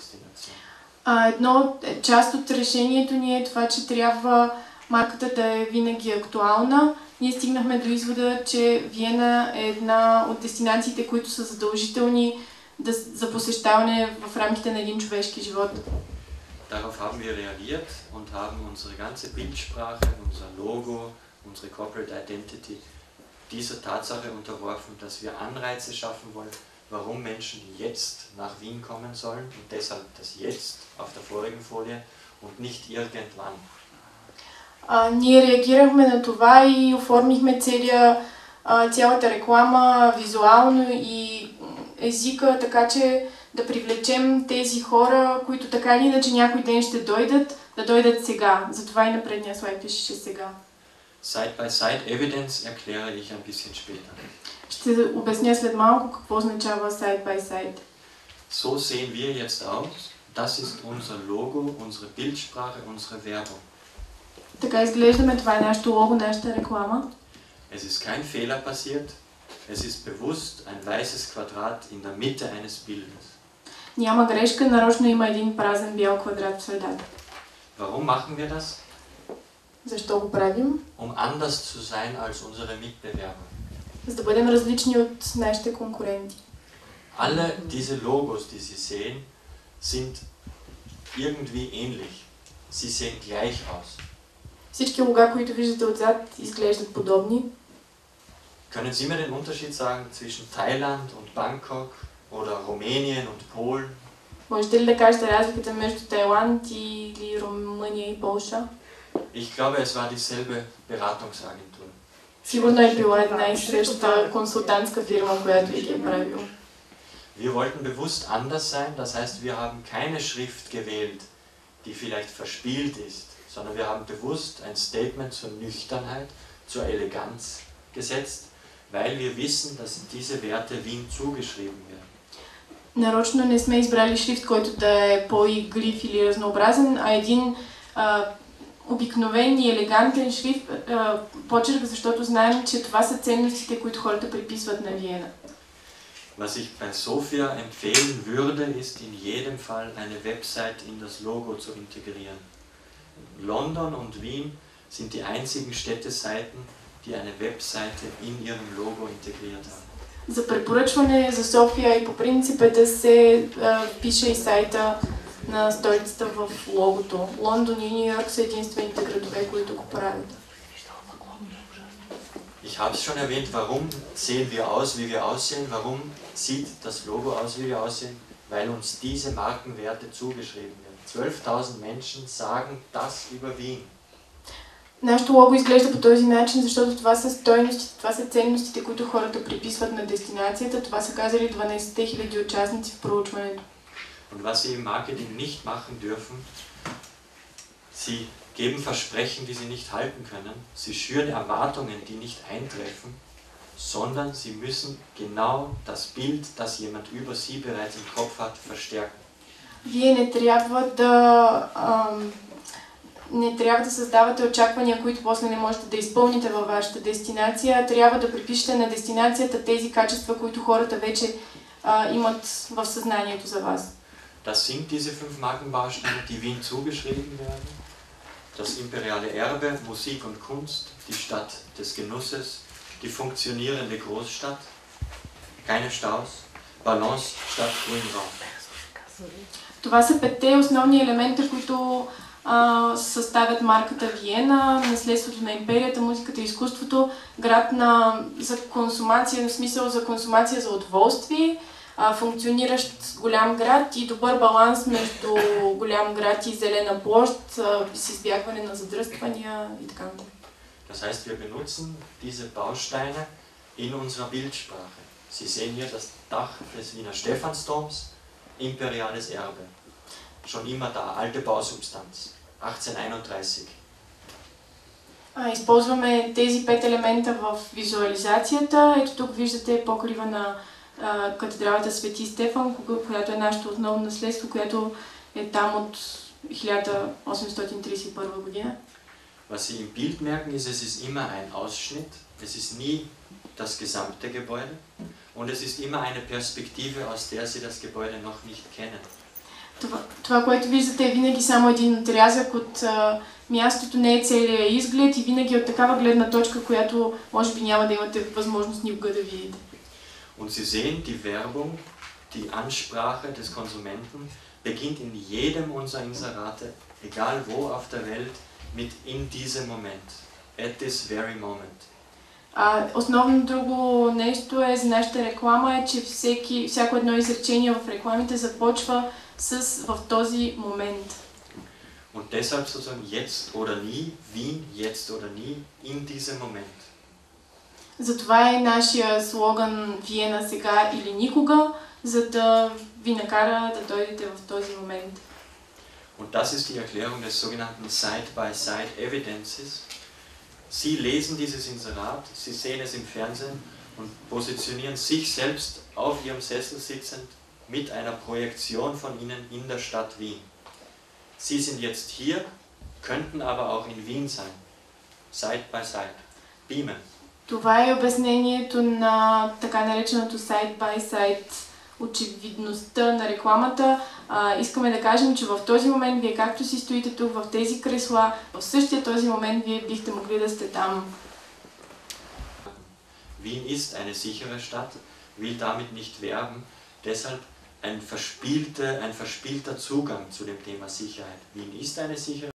Destination. Част от решението ни е това, че трябва марката да е винаги актуална. Ние стигнахме до извода, че Виена е една от дестинациите, които са задължителни за посещаване в рамките на един човешки живот. Darauf haben wir reagiert und haben unsere ganze Bildsprache, unser Logo, unsere Corporate Identity dieser Tatsache unterworfen, dass wir Anreize schaffen wollen, warum Menschen jetzt nach Wien kommen sollen und deshalb das Jetzt auf der vorigen Folie und nicht irgendwann. Ние реагирахме на това и оформихме цялата реклама визуално и езика, така че да привлечем тези хора, които така или иначе някой ден ще дойдат, да дойдат сега. Затова и на предния слайд пишеше сега. Side-by-Side Evidence erkläre ich ein bisschen später. Ще обясня след малко какво означава side-by-side. So sehen wir jetzt aus. Das ist unser Logo, unsere Bildsprache, unsere Werbung. Така изглеждаме, това е нашето лого, нашата реклама. Es ist kein Fehler passiert. Es ist bewusst ein weißes Quadrat in der Mitte eines Bildes. Няма грешка, нарочно има един празен бял квадрат в средата. Warum machen wir das? Защо го правим? Anders zu sein als unsere Mitbewerber. За да бъдем различни от нашите конкуренти. Alle diese Logos, die Sie sehen, sind irgendwie ähnlich. Sie sehen gleich aus. Всички лога, които виждате отзад, изглеждат подобни. Können Sie mir den Unterschied sagen zwischen Thailand und Bangkok oder Rumänien und Polen? Можете ли да кажете разликата между Тайланд или Румъния и Полша? Ich glaube, es war dieselbe Beratungsagentur. Сигурно е била една и съща консултантска фирма, която ги е правила. Wir wollten bewusst anders sein, das heißt, wir haben keine Schrift gewählt, die vielleicht verspielt ist, sondern wir haben bewusst ein Statement zur Nüchternheit, zur Eleganz gesetzt, weil wir wissen, dass diese Werte Wien zugeschrieben werden. Нарочно не сме избрали шрифт, който да е по-иглив или разнообразен, а един обикновен и елегантен шрифт, почерк, защото знаем, че това са ценностите, които хората приписват на Виена. Was ich bei Sofia empfehlen würde, ist in jedem Fall eine Website in das Logo zu integrieren. London und Wien sind die einzigen Städteseiten, die eine Webseite in ihrem Logo integriert haben. За препоръчване за София и по принцип е да се пише и сайта на столицата в логото. Лондон и Ню Йорк са единствените градове, които го правят. Ich habe es schon erwähnt, warum sehen wir aus, wie wir aussehen? Warum sieht das Logo aus, wie wir aussehen? Weil uns diese Markenwerte zugeschrieben werden. 12.000 Menschen sagen das über Wien. Нашето лого изглежда по този начин, защото това са стойностите, това са ценностите, които хората приписват на дестинацията. Това са казали 12 000 участници в проучването. Und was Sie im Marketing nicht machen dürfen, Sie geben Versprechen, die Sie nicht halten können. Sie schüren Erwartungen, die nicht eintreffen, sondern Sie müssen genau das Bild, das jemand über Sie bereits im Kopf hat, verstärken. Вие не трябва да създавате очаквания, които после не можете да изпълните във вашата дестинация. Трябва да припишете на дестинацията тези качества, които хората вече имат в съзнанието за вас. Das sind diese 5 Markenbausteine, die Wien zugeschrieben werden. Das imperiale Erbe, Musik und Kunst, die Stadt des Genusses, die funktionierende Großstadt, keine Staus, Balance statt Grünraum. Това са 5 основни елемента, които съставят марката Виена, наследството на империята, музиката и изкуството, град за консумация, в смисъл за консумация за удоволствие, функциониращ голям град и добър баланс между голям град и зелена площ, с избягване на задръствания и така нататък. Das heißt, wir benutzen diese Bausteine in unserer Bildsprache. Sie sehen hier das Dach des Wiener Stephansdoms, imperiales Erbe. Schon immer da, alte Bausubstanz, 1831. Използваме тези 5 елемента в визуализацията. Ето тук виждате покрива на катедралата Свети Стефан, която е нашето основно наследство, което е там от 1831 година. Was Sie im Bild merken, ist, es ist immer ein Ausschnitt, es ist nie das gesamte Gebäude und es ist immer eine Perspektive, aus der Sie das Gebäude noch nicht kennen. Това, което виждате е винаги само един отрязък от мястото, не е целият изглед и винаги от такава гледна точка, която може би няма да имате възможност никога да видите. Und Sie sehen, die Werbung, die Ansprache des Konsumenten beginnt in jedem unserer Inserate, egal wo auf der Welt, mit in diesem Moment, at this very moment. Основно друго нещо е за нашата реклама е, че всяко едно изречение в рекламите започва в този момент. Und deshalb sozusagen jetzt oder nie, Wien jetzt oder nie, in diesem Moment. Затова е нашия слоган Виена сега или никога, за да ви накара да дойдете в този момент. Und das ist die Erklärung des sogenannten Side-by-Side Evidences. Sie lesen dieses Inserat, Sie sehen es im Fernsehen und positionieren sich selbst auf Ihrem Sessel sitzend mit einer Projektion von Ihnen in der Stadt Wien. Sie sind jetzt hier, könnten aber auch in Wien sein. Side by side. Beamen. Това е обяснението на така нареченото side-by-side очевидността на рекламата. Искаме да кажем, че в този момент вие както си стоите тук в тези кресла, в същия този момент вие бихте могли да сте там. Wien ist eine sichere Stadt, will damit nicht werben, deshalb ein verspielter Zugang zu dem Thema Sicherheit. Wien ist eine sichere